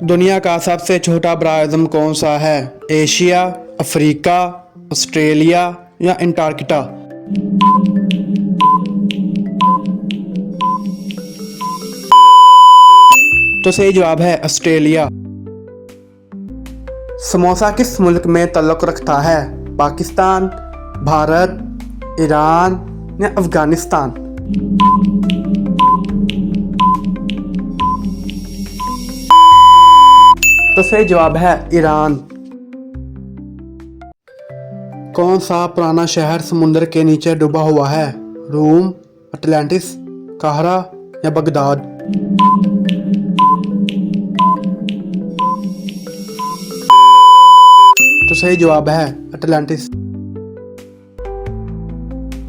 दुनिया का सबसे छोटा बड़ा आज़म कौन सा है? एशिया, अफ्रीका, ऑस्ट्रेलिया या अंटार्कटिका? तो सही जवाब है ऑस्ट्रेलिया। समोसा किस मुल्क में तल्लुक़ रखता है? पाकिस्तान, भारत, ईरान या अफगानिस्तान? तो सही जवाब है ईरान। कौन सा पुराना शहर समुद्र के नीचे डूबा हुआ है? रोम, अटलांटिस, काहरा या बगदाद? तो सही जवाब है अटलांटिस।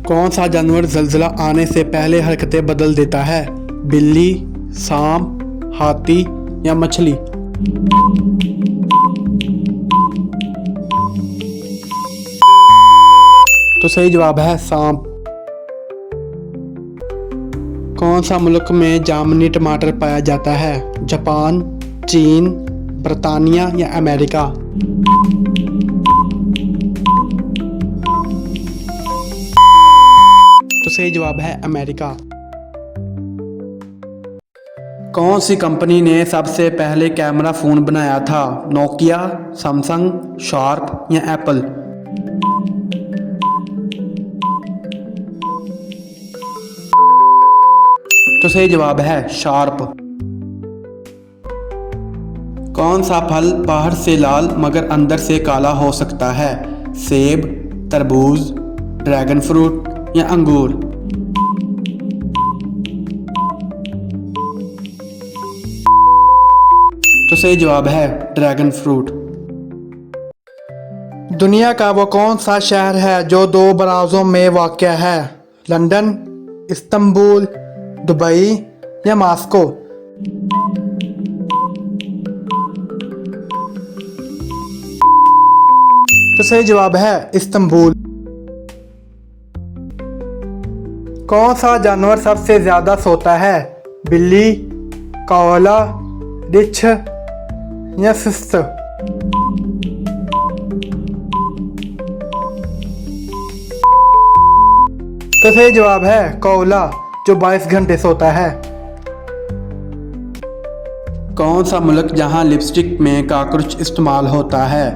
कौन सा जानवर ज़लज़ला आने से पहले हरकतें बदल देता है? बिल्ली, सांप, हाथी या मछली? तो सही जवाब है सांप। कौन सा मुल्क में जामुनी टमाटर पाया जाता है? जापान, चीन, बर्तानिया या अमेरिका? तो सही जवाब है अमेरिका। कौन सी कंपनी ने सबसे पहले कैमरा फ़ोन बनाया था? नोकिया, सैमसंग, शार्प या एप्पल? तो सही जवाब है शार्प। कौन सा फल बाहर से लाल मगर अंदर से काला हो सकता है? सेब, तरबूज, ड्रैगन फ्रूट या अंगूर? तो सही जवाब है ड्रैगन फ्रूट। दुनिया का वो कौन सा शहर है जो दो बराज़ों में वाक़या है? लंदन, इस्तांबुल, दुबई या मॉस्को? तो सही जवाब है इस्तांबुल। कौन सा जानवर सबसे ज्यादा सोता है? बिल्ली, कोआला, रिछ या सुस्त? तो सही जवाब है कोआला, जो 22 घंटे सोता है। कौन सा मुल्क जहां लिपस्टिक में कॉकरोच इस्तेमाल होता है?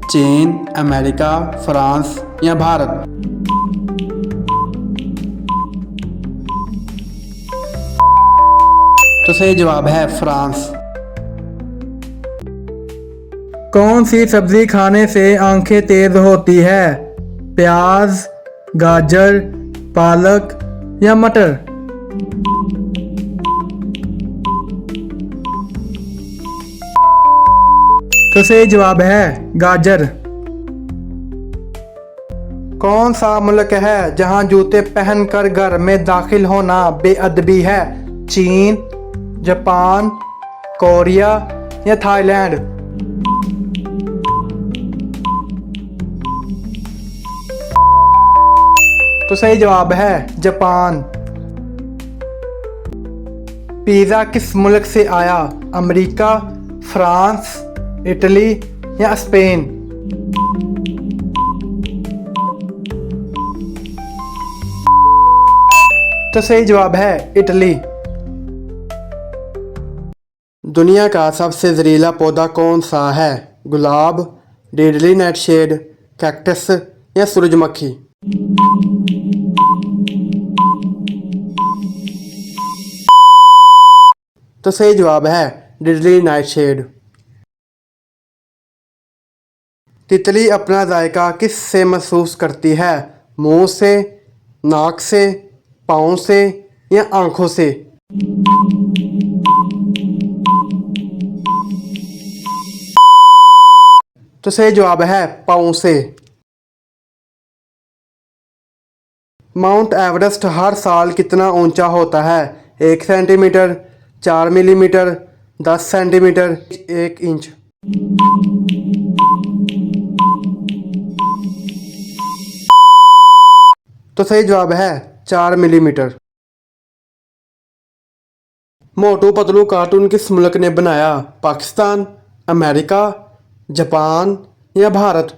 चीन, अमेरिका, फ्रांस या भारत? तो सही जवाब है फ्रांस। कौन सी सब्जी खाने से आंखें तेज होती है? प्याज, गाजर, पालक या मटर? तो सही जवाब है गाजर। कौन सा मुल्क है जहां जूते पहनकर घर में दाखिल होना बेअदबी है? चीन, जापान, कोरिया या थाईलैंड? तो सही जवाब है जापान। पिज़्ज़ा किस मुल्क से आया? अमेरिका, फ्रांस, इटली या स्पेन? तो सही जवाब है इटली। दुनिया का सबसे जहरीला पौधा कौन सा है? गुलाब, डेडली नाइटशेड, कैक्टस या सूरजमुखी? तो सही जवाब है डेडली नाइटशेड। तितली अपना जायका किस से महसूस करती है? मुंह से, नाक से, पाँव से या आंखों से? तो सही जवाब है पाँव से। माउंट एवरेस्ट हर साल कितना ऊंचा होता है? 1 सेंटीमीटर, 4 मिलीमीटर, 10 सेंटीमीटर, 1 इंच? तो सही जवाब है 4 मिलीमीटर। मोटू पतलू कार्टून किस मुल्क ने बनाया? पाकिस्तान, अमेरिका, जापान या भारत?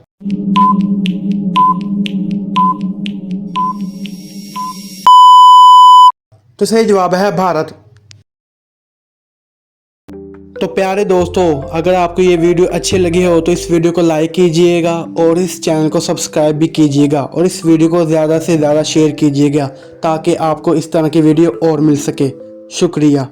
तो सही जवाब है भारत। तो प्यारे दोस्तों, अगर आपको ये वीडियो अच्छी लगी हो तो इस वीडियो को लाइक कीजिएगा और इस चैनल को सब्सक्राइब भी कीजिएगा और इस वीडियो को ज़्यादा से ज़्यादा शेयर कीजिएगा ताकि आपको इस तरह की वीडियो और मिल सके। शुक्रिया।